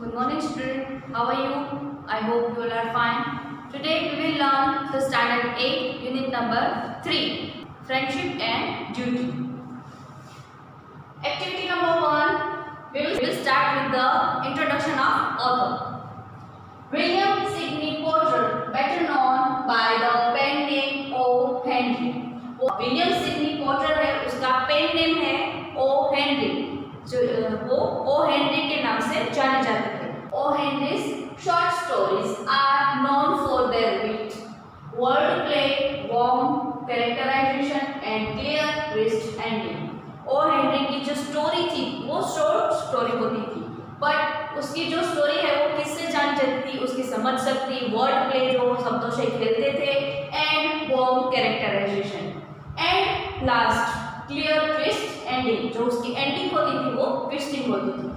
Good morning student, how are you? I hope you all are fine. Today we will learn the standard 8 unit number 3, friendship and duty. Activity number 1, we will start with the introduction of author. William Sidney Porter, better known by the pen name O. Henry. William Sydney Potter है, उसका pen name है O Henry, जो वो O Henry के नाम से जाने जाते थे. O Henry's short stories are known for their wit, word play, warm characterisation and clear twist ending. O Henry की जो स्टोरी थी वो शॉर्ट स्टोरी होती थी, बट उसकी जो स्टोरी है वो किससे जान जाती थी, उसकी समझ सकती, वर्ड प्ले जो शब्दों से खेलते थे, and warm characterisation, and last clear twist ending, जो उसकी एंडिंग होती थी वो ट्विस्टिंग होती थी.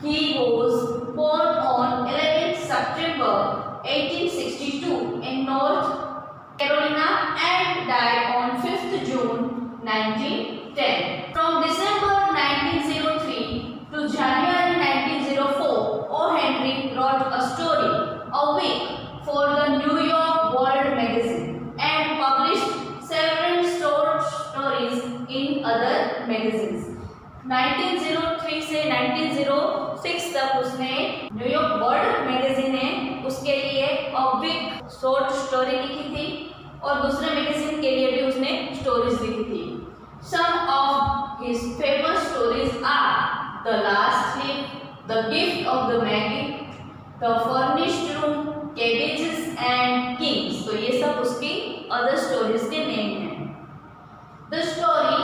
He was born on 11th September 1862 in North Carolina and died on 5th June 1910. From December 1903 to January 1904, O. Henry wrote a story a week for the New York World magazine and published several short stories in other magazines. 1903 से 1906 तक उसने New York world magazine ने उसके लिए a big short story लिखी थी और दूसरे मैगजीन के लिए भी उसने स्टोरीज लिखी थी. Some of his famous stories are The Last Sleep, The Gift of the Maggie, The Furnished Room, Cabbages and Kings. तो ये सब उसकी अदर स्टोरीज के नेम हैं. The story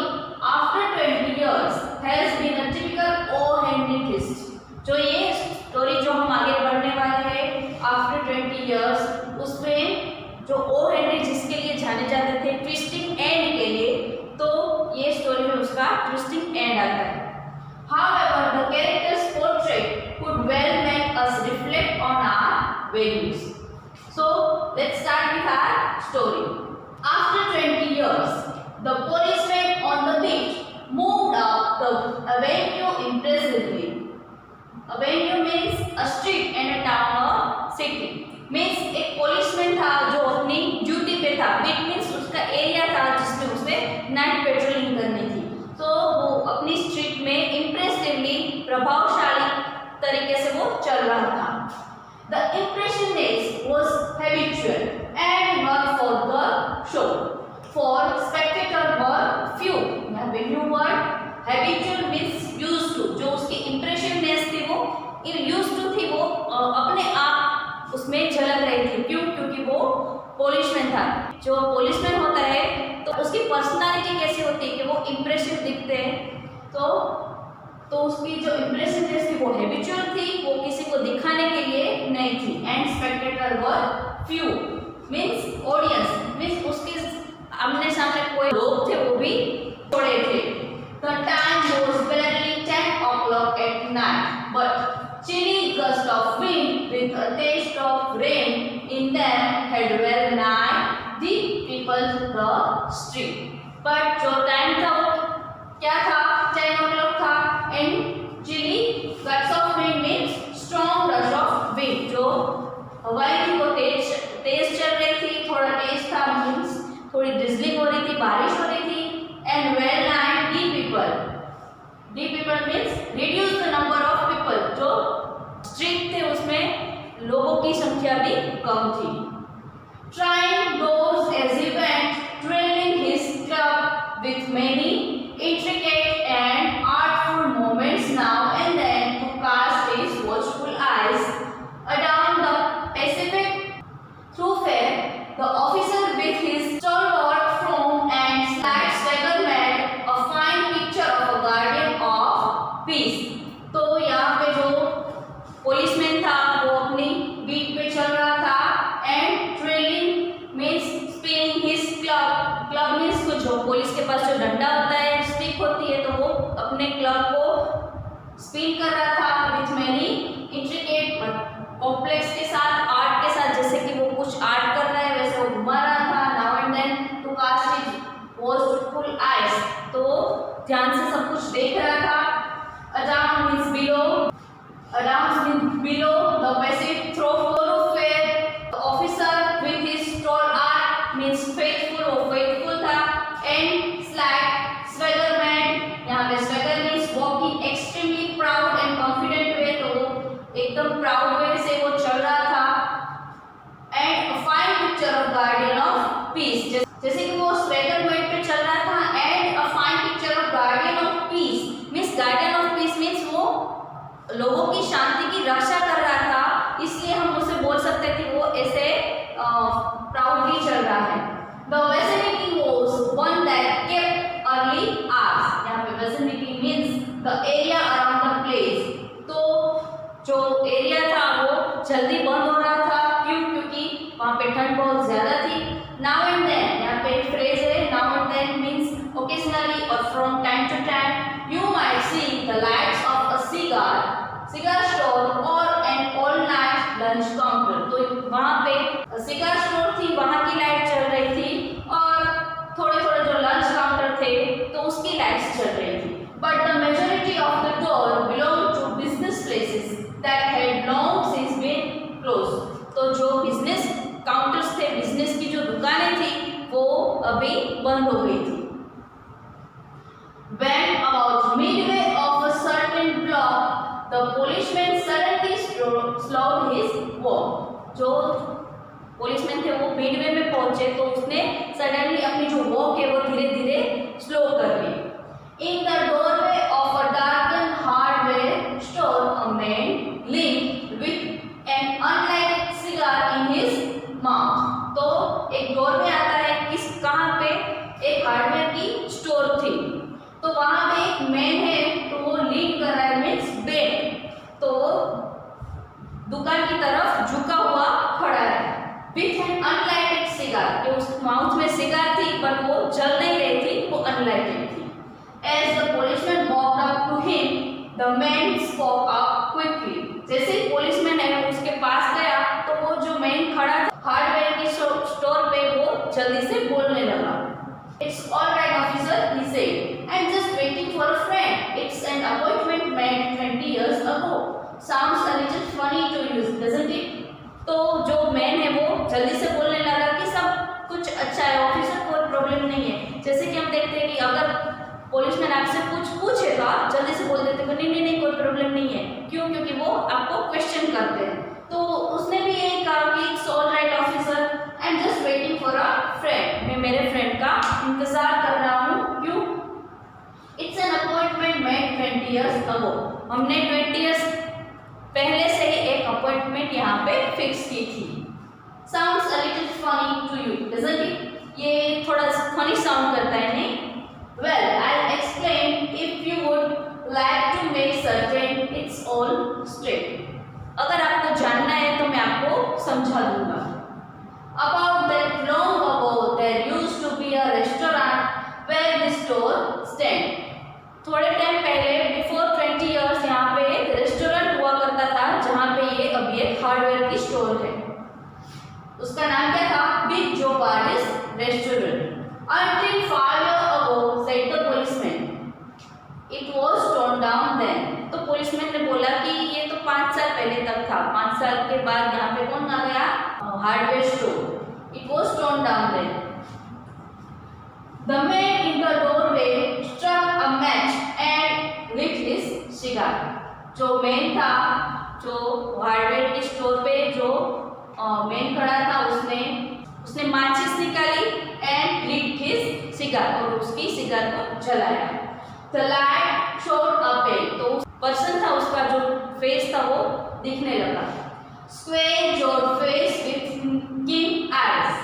after 20 years has been a typical O. Henry twist. जो ये story जो हम आगे पढ़ने वाले हैं आफ्टर 20 years, उसमें जो O. Henry जिसके लिए जाने जाते थे ट्विस्टिंग एंड के लिए, तो ये स्टोरी में उसका ट्विस्टिंग एंड आता है. However, the characters portrayed could well make us reflect on our values. So let's start with our story. After 20 years, the policeman on the beat moved up the avenue impressively. Avenue means a street and a town or city. Means एक policeman था जो अपनी duty पे था. Beat means उसका area था जिसमें उसे नाइट पेट्रोलिंग करनी थी. तो वो अपनी स्ट्रीट में इम्प्रेसिवली प्रभावशाली तरीके से वो चल रहा था. The impressionist was habitual and not for the show. For spectator were few. यहाँ पे new word habitual means used to. जो उसकी impressionist थी वो used to थी, वो अपने आप उसमें झलक रही थी. क्यों? क्योंकि वो पोलिशमैन था. जो पोलिशमैन होता है तो उसकी पर्सनालिटी कैसी होती है कि वो इम्प्रेसिव दिखते हैं. तो उसकी जो इम्प्रेसिवनेस थी वो हैबिचुअल थी, वो किसी को दिखाने के लिए नहीं थी. And Spectator were few means audience means उसके आमने सामने कोई लोग थे वो भी थोड़े थे. The time was barely 10 o'clock at night, but chilly gust of wind with a taste of rain in them had well nigh the people the street. But जो टाइम था वो क्या था? 10 o'clock था. And chilly gusts of wind means strong rush of wind. जो हवाएं थी वो तेज चल रही थी, थोड़ा तेज था मीन्स थोड़ी ड्रिजलिंग हो रही थी, बारिश हो रही थी. And well nigh depeople means reduce the number of people. जो स्ट्रीट थे उसमें लोगों की संख्या भी कम थी. Trying doors as he went, twirling his club with many intricate and artful movements now and then to cast his watchful eyes adown the Pacific thoroughfare. The officer with his stalwart front and slight stagger made a fine picture of a guardian of peace. तो यहाँ पे जो policeman था वो अपनी beat पे चल रहा था. And trailing means spinning his club. Club means कुछ जो पुलिस के पास जो डंडा होता है, स्टिक होती है, तो वो अपने क्लब को स्पिन कर रहा था विथ मेनी इंट्रिकेट कॉम्प्लेक्स के साथ, आर्ट के साथ, जैसे कि वो कुछ आर्ट कर रहा है वैसे वो घुमा रहा था. Now and then to cast his watchful eyes, तो ध्यान से सब कुछ देख रहा था. Adown means below, adown means below the passive thoroughfare. The officer with his tall art means faithful, वो faithful था. And slight swagger man, यहाँ पे swagger means walking extremely proud and confident way, तो वो एकदम proud way से वो चल रहा था. And a fine picture of guardian of peace, जैसे कि वो swagger man पे चल रहा था. And a fine picture of guardian of peace means guardian of peace means वो लोगों की शांति की रक्षा कर रहा था, इसलिए हम उसे बोल सकते हैं कि वो ऐसे प्राउडली चल रहा है. The vicinity was one that kept early hours. यहाँ पे vicinity means the area around the place. तो जो एरिया था वो जल्दी बंद हो रहा था. क्यों? क्योंकि वहाँ पे ठंड बहुत ज्यादा थी. Now and then, यहाँ पे एक फ्रेज है, now and then means occasionally or from time to time. You might see the lights of a cigar store or an all-night lunch counter. तो वहाँ पे cigar store थी, वहाँ की लाइट चल रही थी, और थोड़े-थोड़े जो लंच काउंटर थे तो उसकी लाइट्स चल रही थी. But the majority of the door belonged to business places that had long since been closed. तो जो बिजनेस काउंटर्स थे, बिजनेस की जो दुकानें थी, वो अभी बंद हो गई थी. When about midway of a certain block, the policeman suddenly slowed his walk. जो policeman थे वो midway में पहुंचे तो उसने suddenly अपनी जो walk है वो धीरे-धीरे slow कर ली. In the doorway of a darkened hardware store, a man leaned with an unlighted cigar in his mouth. तो एक डोर में आता है, किस कहाँ पे? एक हार्डवेयर की स्टोर थी. तो वहां पे एक मैन है, तो वो लीन कर रहा है मीन्स बेंट, तो दुकान की तरफ झुका हुआ खड़ा है. विथ एन अनलाइटेड सिगार, कि उस माउथ में सिगार थी बट वो जल नहीं रही थी, वो अनलाइटेड थी. As the policeman walked up to him, the man spoke up quickly. जैसे ही policeman है उसके पास गया तो वो जो मैन खड़ा था हार्डवेयर की स्टोर पे, वो जल्दी से बोलने लगा. It's all right, officer, he said. I'm just waiting for a friend. It's an appointment made 20 years ago. Sounds a little funny to you, doesn't it? तो जो मैन है वो जल्दी से बोलने लगा कि सब कुछ अच्छा है ऑफिसर, कोई प्रॉब्लम नहीं है. जैसे कि हम देखते हैं कि अगर पुलिसमैन आपसे कुछ पूछे तो आप जल्दी से बोल देते हैं नहीं कोई प्रॉब्लम नहीं है. क्यों? क्योंकि वो आपको क्वेश्चन करते हैं. तो उसने भी यही कहा कि it's all right officer, I am just waiting for a friend. मैं मेरे फ्रेंड का इंतजार कर रहा हूँ. क्यों? It's an appointment made 20 years ago. हमने 20 years पहले से ही एक अपॉइंटमेंट यहाँ पे फिक्स की थी. Sounds a little funny to you, doesn't it? ये थोड़ा फनी साउंड करता है नहीं? Well, I'll explain if you would like to make certain it's all straight. अगर आपको जानना है तो मैं आपको समझा दूंगा. About that long ago, there used to be a restaurant where the store stand. थोड़े टाइम पहले, बिफोर 20 years, यहाँ पे एक रेस्टोरेंट हुआ करता था जहाँ पे ये अभी एक हार्डवेयर की स्टोर है. उसका नाम क्या था? बिग जो parties restaurant. Until 5 years ago, said the policeman. It was torn down then. तो पुलिसमैन ने बोला कि ये तो 5 साल पहले तक था. 5 साल के बाद यहाँ पे कौन आ गया? Hardware store. It was torn down then. The man in the doorway struck a match and lit his cigar. जो मैन था, जो हार्डवेयर की स्टोर पे जो मैन खड़ा था, उसने माचिस निकाली एंड lit his cigar, और उसकी सिगार को जलाया. The light showed a pale. तो पर्सन था, उसका जो फेस था वो दिखने लगा. Square jawed face with keen eyes.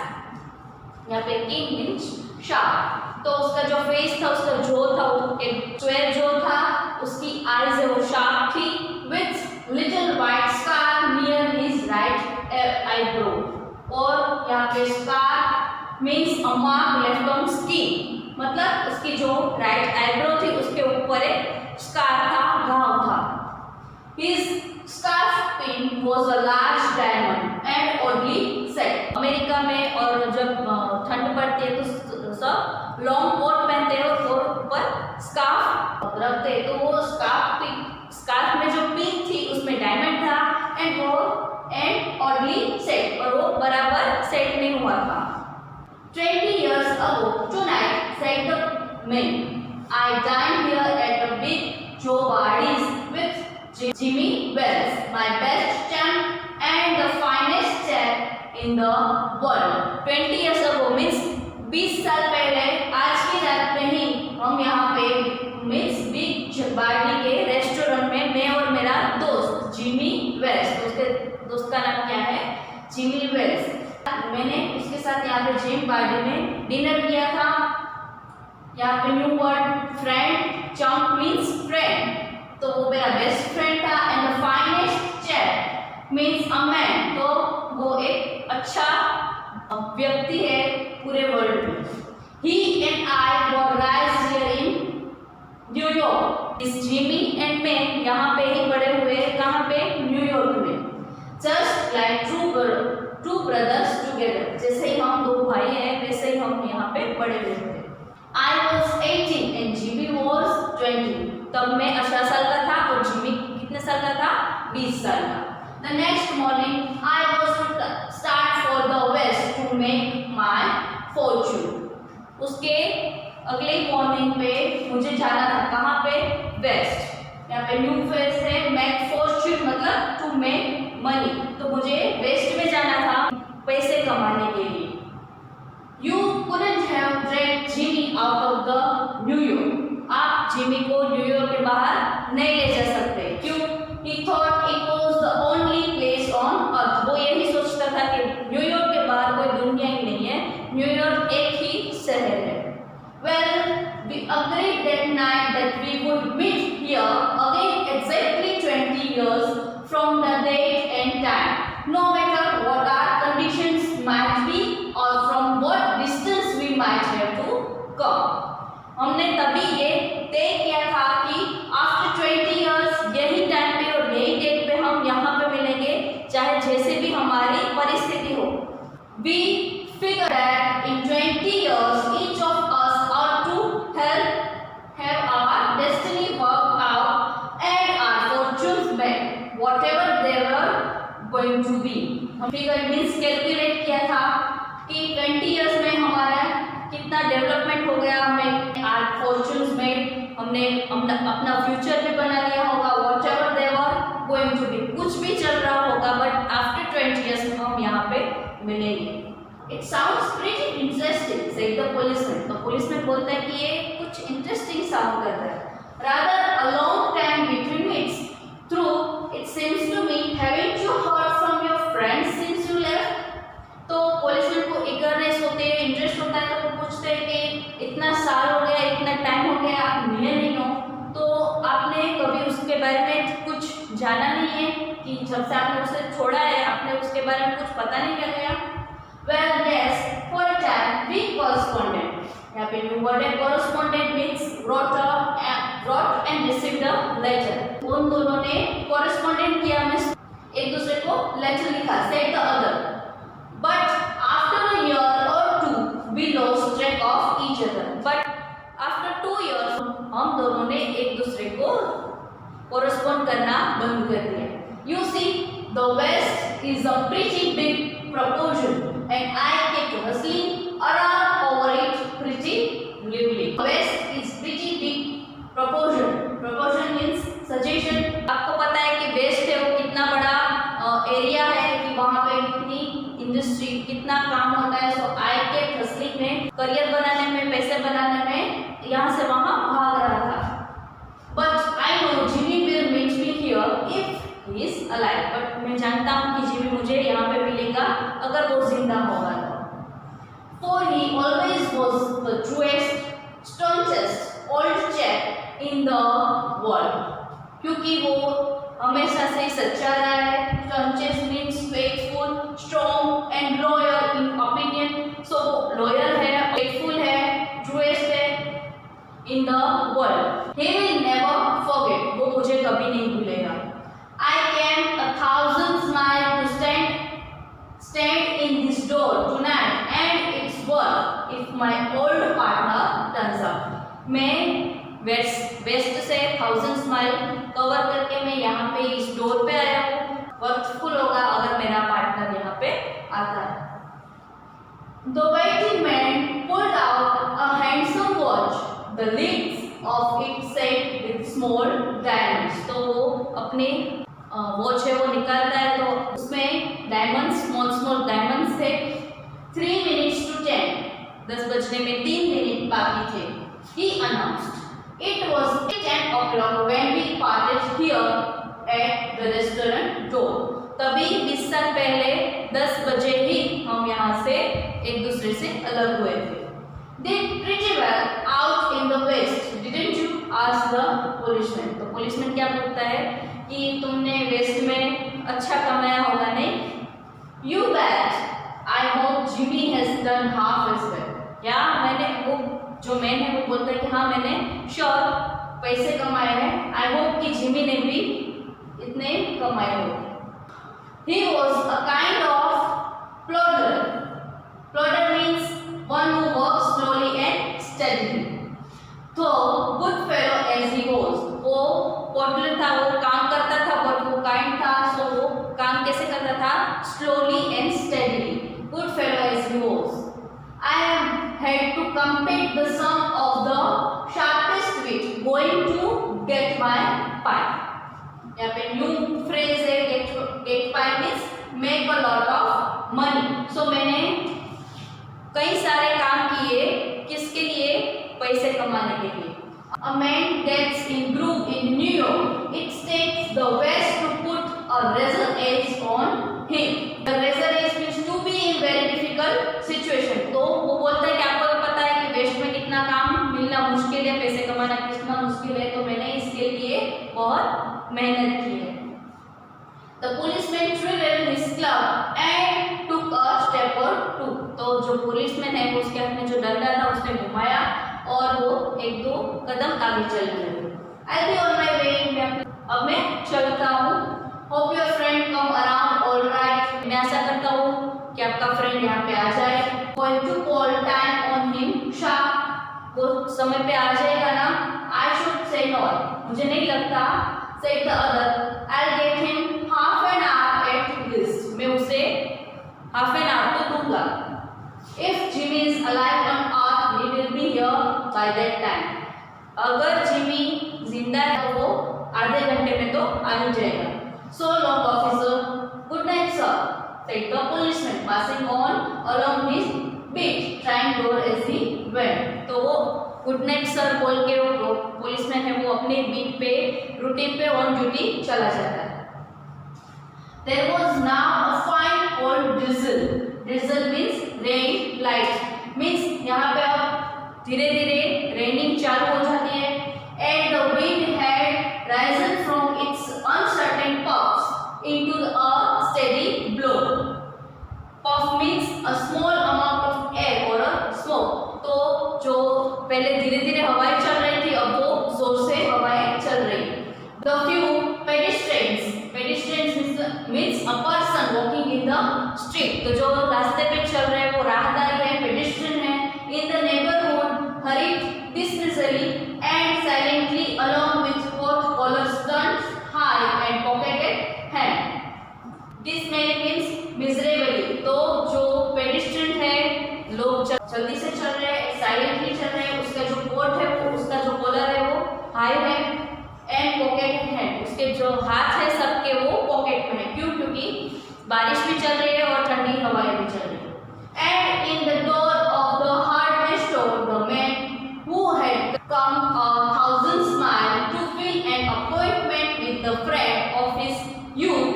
यहाँ पे keen means sharp. तो उसका जो फेस था, उसका जो था वो एक स्क्वायर जो था, उसकी आईज है वो शार्प थी. With little white scar near his right eyebrow. और यहाँ पे scar means a mark left on skin. मतलब उसकी जो राइट आईब्रो थी उसके ऊपर एक स्कार था, घाव था. His scarf pin was a large diamond and oddly set. America में और जब ठंड पड़ती है तो सब लॉन्ग कोट पहनते हैं और ऊपर स्कार्फ रखते हैं. तो वो स्कार्फ में जो पिन थी उसमें डायमंड था नहीं हुआ था। 20 years ago tonight, said the man, I dined here at a big Joe Bardi's with Jimmy Wells, my best chum and the finest chap in the world. 20 years ago means 20 साल पहले आज की रात में ही हम यहाँ पे मिस बिग बार्डी के रेस्टोरेंट में मैं और मेरा दोस्त जिमी वेल्स, उसके दोस्त का नाम क्या है, जिमी वेल्स, मैंने उसके साथ यहाँ पे जिम बार्डी में डिनर किया था। यहाँ पे new word friend, chump means friend, तो वो मेरा बेस्ट फ्रेंड था। And the finest chap means a man, तो वो एक अच्छा व्यक्ति है पूरे वर्ल्ड में। He and I were raised here in New York, इस जिमी एंड मैं यहाँ पे ही बड़े हुए, कहाँ पे, न्यूयॉर्क में। Just like two brothers together, जैसे ही हम दो भाई हैं वैसे ही हम यहाँ पे बड़े हुए थे। I was 18 and Jimmy was 20, तब मैं 18 साल का था और जिमी कितने साल का था, 20 साल का। The next morning I was to start for the west to make my fortune. उसके अगले मॉर्निंग पे मुझे जाना था, कहाँ पे, वेस्ट। यहाँ पे न्यू फेस है, मेक फॉर्च्यून मतलब टू मेक मनी, तो मुझे वेस्ट में जाना था पैसे कमाने के लिए। You couldn't have dragged Jimmy out of the New York. आप जिमी को न्यूयॉर्क के बाहर नहीं ले जा सकते, क्यों? He thought it was the only place on earth. वो यही सोचता था कि न्यूयॉर्क के बाहर कोई दुनिया ही नहीं है, न्यूयॉर्क एक ही शहर है। Well, we agreed that night that we would meet here again exactly 20 years from the date and time, no matter what our conditions might be or from what distance we might have to come. हमने तभी ये तय किया था कि after 20 years यही time पे और यही डेट पे हम यहाँ पे मिलेंगे, चाहे जैसे भी हमारी परिस्थिति हो। We figured that in 20 years each of us ought to have our destiny worked out and our fortunes back, whatever they were going to be. हम फिगर मीन्स कैलकुलेट किया था कि 20 इयर्स में हमारा कितना डेवलपमेंट हो गया, हमें आर फॉर्च्यून्स में हमने अपना फ्यूचर भी बना लिया होगा, whatever they were going to be, कुछ भी चल रहा होगा, बट आफ्टर 20 इयर्स में हम यहाँ पे मिलेंगे। It sounds pretty interesting, said the policeman, तो पुलिसमैन बोलता है कि ये कुछ इंटरेस्टिंग साउंड कर रहा है। Rather a long time between meets though it seems to me, haven't you heard from your friends since you left. तो पुलिसमैन को इगरनेस होती है, इंटरेस्ट होता है, तो वो पूछते हैं कि इतना साल हो गया, इतना टाइम हो गया, आप मिले नहीं हो, तो आपने कभी उसके बारे में कुछ जाना नहीं है कि जब से आपने उसे छोड़ा है आपने उसके बारे में कुछ पता नहीं कर गया। Well, yes, for a time we corresponded. यहाँ पे न्यू वर्ड है, corresponded means wrote and received a letter. उन दोनों ने correspondent किया, मीन्स एक दूसरे को लेटर लिखा, said the other. But after a year or two, we lost track of each other. But after 2 years, हम दोनों ने एक दूसरे को correspond करना बंद कर दिया। You see, the West is a pretty big proportion, and I kept hustling around over it pretty lively. West is pretty big proportion. Proportion means suggestion. आपको पता है कि वेस्ट है वो कितना बड़ा एरिया है, कि वहाँ पे कितनी इंडस्ट्री, कितना काम होता है। सो आई केप्ट हसलिंग में, करियर बनाने में, पैसे बनाने में यहाँ से वहाँ भाग रहा था। But I know Jimmy will meet me here if he is alive, but मैं जानता हूँ कि जिमी मुझे यहाँ पे मिलेगा अगर वो जिंदा होगा तो। For he always was the truest, staunchest old chap in the world. क्योंकि वो हमेशा से सच्चा रहा है। Staunchest means faithful, strong and loyal in opinion. So loyal है, faithful है, truest है in the world. He will never forget. वो मुझे कभी नहीं भूलेगा। I came 1,000 miles to stand in this door tonight, and it's worth if my old partner turns up. मैं waste से 1000 माइल कवर करके मैं यहाँ पे इस डोर पे आया हूँ, वक्तफुल होगा अगर मेरा पार्टनर यहाँ पे आता है। The waiting man pulled out a handsome watch. The lids of it set with small diamonds. तो वो अपने वॉच है वो निकालता है तो उसमें डायमंड्स स्मॉल डायमंड्स थे. 3 minutes to 10. 10 बजने में 3 मिनट बाकी थे. He announced. It was 10 o'clock when we parted here at the restaurant door. तभी 20 साल पहले 10 बजे ही हम यहाँ से एक दूसरे से अलग हुए थे. Did pretty well out in the west, didn't you? asked the policeman. तो policeman क्या पूछता है कि तुमने वेस्ट में अच्छा कमाया होगा नहीं? You bet. I hope Jimmy has done half as well. या मैंने वो जो मैन है वो बोलता है कि हाँ मैंने श्योर पैसे कमाए हैं. I hope कि जिमी ने भी इतने कमाए होंगे. He was a kind of plodder. Plodder means one who works slowly and steadily. तो good fellow as he was, वो plodder था, वो काम करता था but वो kind था, so वो काम कैसे करता था? Slowly and steadily. Good fellow as he was. I had to compete the sum of the sharpest wit going to get my pie. यहाँ पे न्यू फ्रेज है get pie means make a lot of money. So मैंने कई सारे काम किए किसके लिए? पैसे कमाने के लिए. A man gets in groove in New York. It takes the West to put a razor edge on him. The razor edge means to be in very difficult situation. तो वो बोलता है कि आपको पता है कि वेस्ट में कितना काम मिलना मुश्किल है, पैसे कमाना कितना मुश्किल है, तो मैंने इसके लिए बहुत मेहनत की है. The policeman twirled his club and took a step or two. तो जो पुलिसमैन है उसके हाथ में जो डंडा था उसने घुमाया और वो 1-2 कदम आगे चल गए. I'll be on my way. अब मैं चलता हूँ. Hope your friend come around all right. मैं आशा करता हूँ कि आपका फ्रेंड यहाँ पे आ जाए. Going to call time on him sharp. वो समय पे आ जाएगा ना? I should say not. मुझे नहीं लगता. Said the other. I'll get him half an hour at least. मैं उसे half an hour तो दूंगा. If Jimmy is alive on earth, he will be here by that time. अगर Jimmy जिंदा है तो वो आधे घंटे में तो आ ही जाएगा. So long, officer. Good night, sir. Said the policeman, passing on along his beat, trying door as he went. तो वो गुड नाइट सर बोल के वो पुलिसमैन है वो अपने बीट पे रूटीन पे ऑन ड्यूटी चला जाता है. There was now a fine cold drizzle. Drizzle means rain, light. Means यहाँ पे अब धीरे-धीरे रेनिंग चालू हो जाती है. And the wind had risen from its uncertain puffs into a steady blow. Puff means a small amount of air or a smoke. तो जो पहले धीरे-धीरे हवाएं चल रही थी अब वो जोर से हवाएं चल रही. The few pedestrians means a person walking in the street. तो जो रास्ते पे चल रहे हैं वो राहदारी है, pedestrian है. In the neighborhood hurried dismissively and silently along with coat collars turned high and pocketed hand. Dismally means miserably. तो जो pedestrian है लोग जल्दी से चल रहे हैं, साइलेंटली चल रहे हैं, उसका जो कोट है वो उसका जो कॉलर है वो हाई है एंड पॉकेट है, उसके जो हाथ है सबके वो पॉकेट में है. क्यों? क्योंकि बारिश भी चल रही है और ठंडी हवाएं भी चल रही है. And in the door of the hardware store the man who had come a thousand स्माइल to fill an appointment with the friend of his youth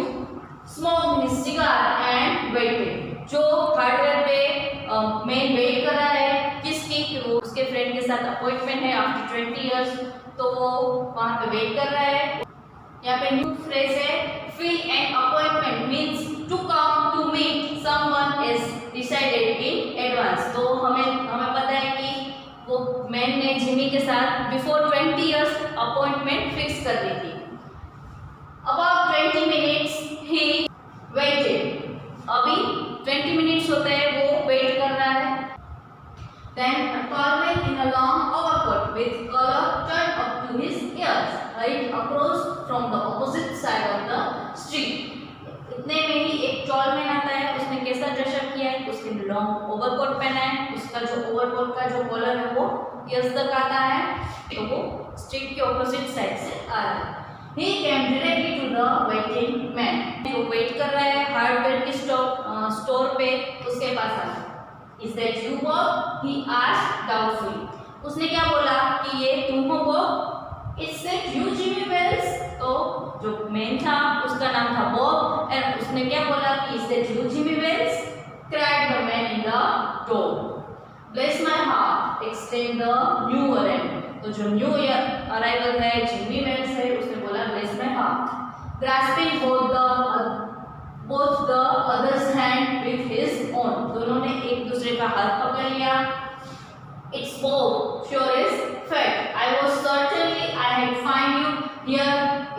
smoked his cigar and waited. जो हार्डवेयर पे man wait कर रहा है किसकी? वो उसके friend के साथ अपॉइंटमेंट है आफ्टर 20 इयर्स, तो वो वहाँ पे वेट कर रहा है. यहाँ पे न्यू फ्रेज है fill an appointment means to come to meet someone is decided in advance. तो हमें पता है कि वो मैन ने जिमी के साथ बिफोर 20 इयर्स अपॉइंटमेंट फिक्स कर दी थी. About 20 minutes he waited. अभी 20 मिनट्स होते हैं वो वेट कर रहा है. Then a tall man in a long overcoat with collar turned up to his ears hurried across from the opposite side of the street. इतने में ही एक टॉल मैन आता है. उसने कैसा ड्रेसअप किया है? उसके लॉन्ग ओवरकोट पहना है, उसका जो ओवरकोट का जो कॉलर है वो ईयर्स तक आता है, तो वो स्ट्रीट के ऑपोजिट साइड से आ रहा है। He came directly to the waiting man. जो वेट कर रहा है हार्डवेयर की स्टोर पे, उसके पास आया। Is that you, Bob? He asked doubtfully. उसने क्या बोला कि ये तुम हो Bob? Is that you, Jimmy Wells? तो जो मैन था उसका नाम था बॉब, और उसने क्या बोला कि Is that you, Jimmy Wells? Cried the man in the door. Bless my heart, exclaimed the new arrival. तो जो न्यू अराइवल है जिमी वेल्स है, उसने बोला bless my heart, grasping both the others hand with his own. दोनों ने एक दूसरे का हाथ पकड़ लिया। It's Bob, sure is fact, I was certainly I had find you here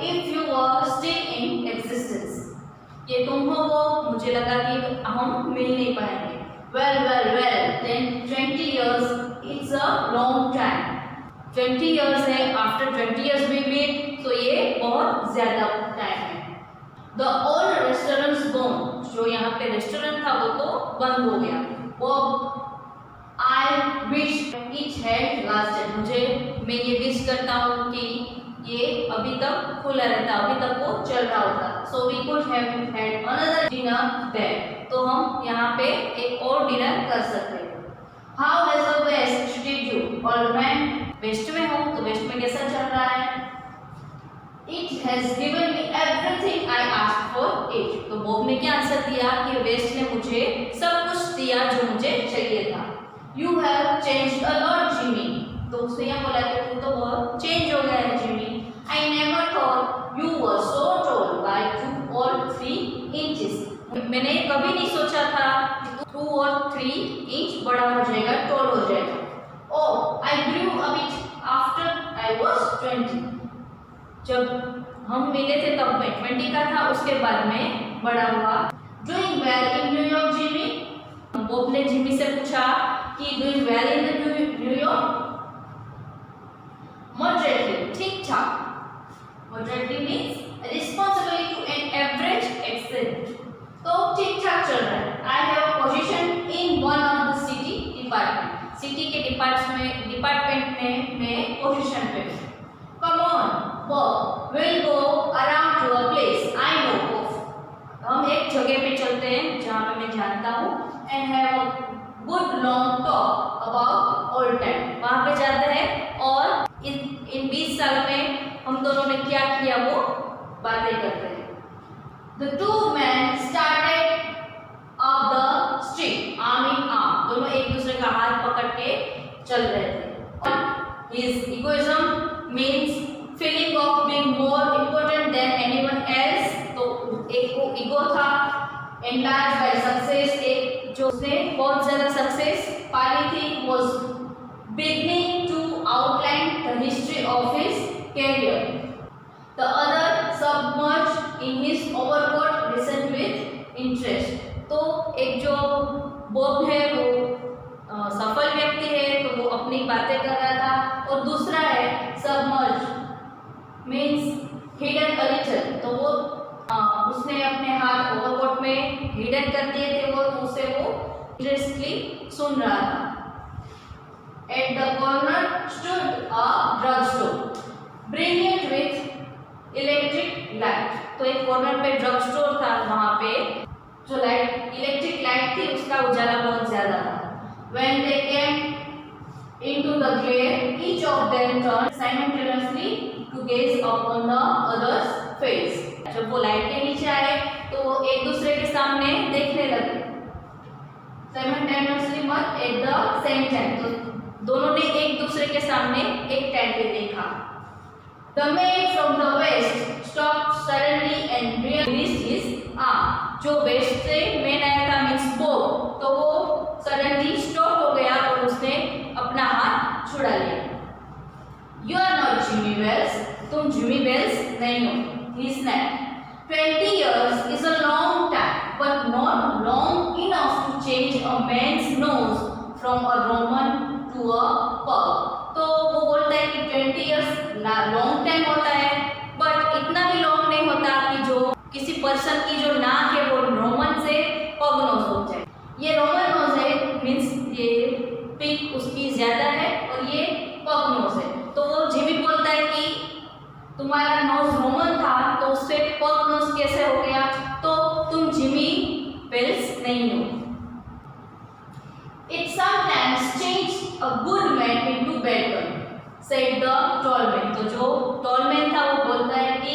if you were still in existence. ये तुम हो वो, मुझे लगा कि हम मिल नहीं पाएंगे। Well then 20 years it's a long time. 20 years है, आफ्टर 20 years we meet, तो ये बहुत ज्यादा टाइम है। The old restaurant's gone, जो यहाँ पे रेस्टोरेंट था वो तो बंद हो गया। Bob, I wish it had lasted, मैं ये विश करता हूँ कि ये अभी तक खुला रहता, अभी तक वो चल रहा होता। So we could have had another dinner there, तो हम यहाँ पे एक और डिनर कर सकते हैं। How has the West treated you, old man? West में हूँ तो वेस्ट में कैसा चल रहा है? It has given me everything I asked for it. तो बॉब ने क्या आंसर दिया कि वेस्ट ने मुझे सब कुछ दिया जो मुझे चाहिए था। You have changed a lot, Jimmy. तो उसने यह बोला कि तू तो बहुत चेंज हो गया है Jimmy. I never thought you were so tall by 2 or 3 inches. मैंने कभी नहीं सोचा था कि तू 2 और 3 इंच बड़ा हो जाएगा, टॉल हो जाएगा। Oh, I grew a bit after I was 20. जब हम मिले थे तब मैं 20 का था, उसके बाद में बड़ा हुआ। Doing well in New York, Jimmy? Bob ने जिमी से पूछा कि doing well in New York? Moderately, ठीक ठाक। Moderately means responsibly to an average extent. तो ठीक ठाक चल रहा है। I have a position in one of the city department. City के डिपार्टमेंट में मैं पोजीशन पे हूँ। Come on, Bob, we'll go around to a place I know of. हम एक जगह पे चलते हैं जहाँ पे मैं जानता हूँ, and have a good long talk about old time. वहाँ पे जाते हैं और इन 20 साल में हम दोनों ने क्या किया वो बातें करते हैं। The two men started up the street, arm in arm. दोनों एक दूसरे का हाथ पकड़ के चल रहे थे। His egoism means feeling of being more important than anyone else. तो एक को ईगो था, enlarged by success, एक जो उसने बहुत ज़्यादा सक्सेस पाली थी, was beginning to outline the history of his career. The other submerged in his overcoat, listened with interest. तो एक जो बॉब है वो सफल व्यक्ति है, तो वो अपनी बातें कर रहा था, और दूसरा है submerge means hidden a little, तो वो उसने अपने हाथ ओवरकोट में हिडन कर दिए थे, वो उसे वो इंटरेस्टली सुन रहा था। At the corner stood a drug store brilliant with electric light. तो एक कॉर्नर पे ड्रग स्टोर था, वहाँ पे जो लाइट इलेक्ट्रिक लाइट थी उसका उजाला बहुत ज्यादा था। When they came into the glare, each of them turned simultaneously to gaze upon the other's face. जब वो लाइट के नीचे आए तो वो एक दूसरे के सामने देखने लगे। Simultaneously मत at the same time, तो दोनों ने एक दूसरे के सामने एक टाइम पे देखा। The man from the west stopped suddenly and released his arm. जो वेस्ट से मैन आया था मीन्स बॉब, तो वो सडनली स्टॉप हो गया और उसने अपना हाथ छुड़ा लिया। You are not Jimmy Wells, तुम जिमी वेल्स नहीं हो। He snapped. 20 years is a long time, but not long enough to change a man's nose from a Roman to a pug. तो वो बोलता है कि 20 years लॉन्ग टाइम होता है, बट इतना भी लॉन्ग नहीं होता कि जो किसी पर्सन की जो नाक है वो रोमन से पग नोज हो जाए। ये रोमन नोज है said the tall man. तो जो tall man था वो बोलता है कि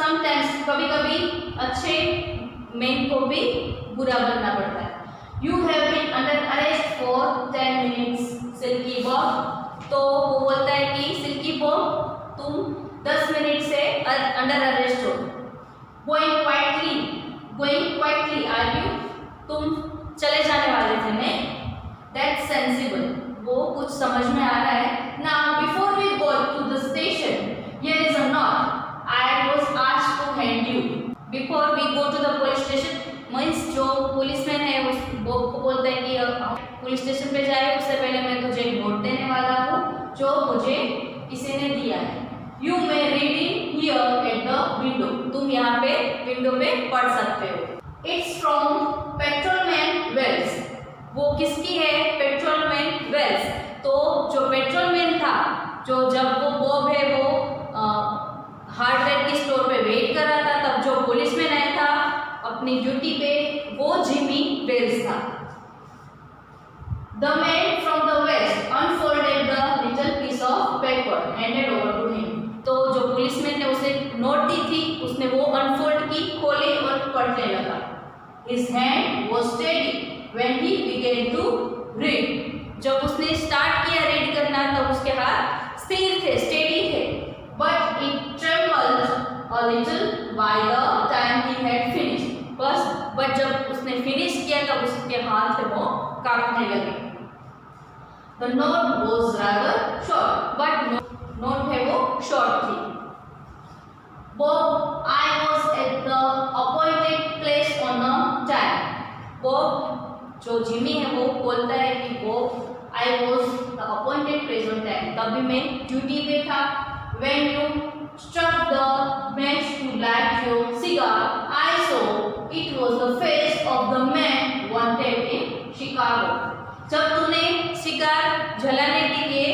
sometimes कभी कभी अच्छे मैन को भी बुरा बनना पड़ता है. You have been under arrest for 10 minutes, Silky Bob. तो वो बोलता है कि सिल्की बॉब तुम 10 मिनट से अंडर अरेस्ट हो. Going quietly are you? तुम चले जाने वाले थे नहीं? That's sensible. वो कुछ समझ में आ रहा है. Now before we go to the station, here is a note. I was asked to hand you. Before we go to the police station, means जो पुलिसमैन है उस बॉब को बोलता है कि पुलिस स्टेशन पे जाए उससे पहले मैं तुझे एक नोट देने वाला हूँ जो मुझे किसी ने दिया है. You may read it here at the window. तुम यहाँ पे विंडो पे पढ़ सकते हो. It's from patrolman Wells. वो किसकी है? Patrolman Wells. तो जो पेट्रोलमैन था, जो जब वो बॉब है वो हार्डवेयर की स्टोर पे वेट कर रहा था, तब जो पुलिसमैन आया था अपनी ड्यूटी पे वो जिमी वेल्स था. The man from the west unfolded the little piece of paper handed over to him. तो जो पुलिसमैन ने उसे नोट दी थी उसने वो अनफोल्ड की, खोली और पढ़ने लगा. His hand was steady when he began to read. जब उसने स्टार्ट किया रीड करना तब उसके हाथ स्थिर थे, स्टेडी थे. But it trembled a little by the time he had finished. But जब उसने फिनिश किया तब उसके हाथ से वो कांपने लगे. The note was rather short, but note है वो short थी. Bob, I was at the appointed place on a time. Bob जो जिमी है वो बोलता है कि Bob, I was the appointed place on time. तभी मैं ड्यूटी पे था. When you struck the match to light your cigar, I saw it was the face of the man wanted in Chicago. जब तूने सिगार जलाने के लिए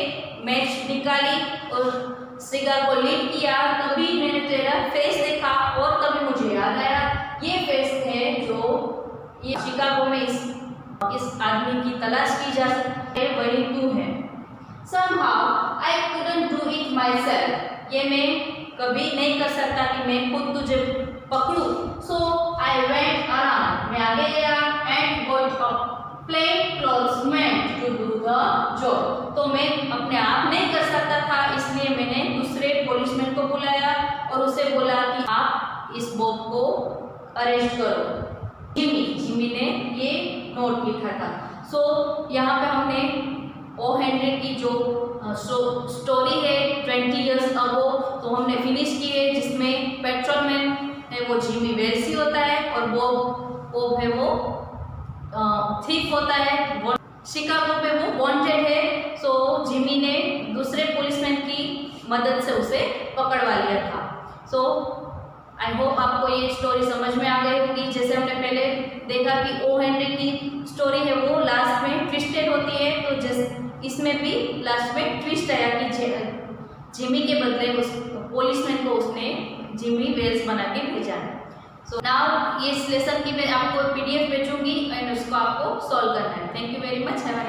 match निकाली और सिगार को लीट किया तभी मैंने तेरा फेस देखा और तभी मुझे याद आया ये फेस है जो ये शिकागो में इस आदमी की तलाश की जा सकती है, वही तू है. Somehow I couldn't do it myself. ये मैं कभी नहीं कर सकता कि मैं खुद तुझे पकड़ूं. So I went around. मैं आगे गया and got a plain clothes man to do the job. तो मैं अपने आप नहीं कर सकता था इसलिए मैंने दूसरे पुलिसमैन को बुलाया और उसे बोला कि आप इस बॉब को अरेस्ट करो. जिमी ने ये नोट लिखा था. So यहाँ पे हमने ओ हेनरी की जो स्टोरी है 20 years अगो तो हमने फिनिश की है, जिसमें पेट्रोलमैन है वो जिमी वेल्स ही होता है और बॉब है वो थीफ होता है. वो शिकागो पे वो वांटेड है. सो जिमी ने दूसरे पुलिसमैन की मदद से उसे पकड़वा लिया था. सो आई होप आपको ये स्टोरी समझ में आ गई होगी. जैसे हमने पहले देखा कि ओ हेनरी की स्टोरी है वो लास्ट में ट्विस्टेड होती है, तो इसमें भी लास्ट में ट्विस्ट आया कि जिमी के बदले उस पुलिसमैन को उसने जिमी वेल्स बना के भेजा है. सो नाउ इस लेसन की मैं आपको PDF भेजूंगी एंड उसको आपको सॉल्व करना है. Thank you very much. Have a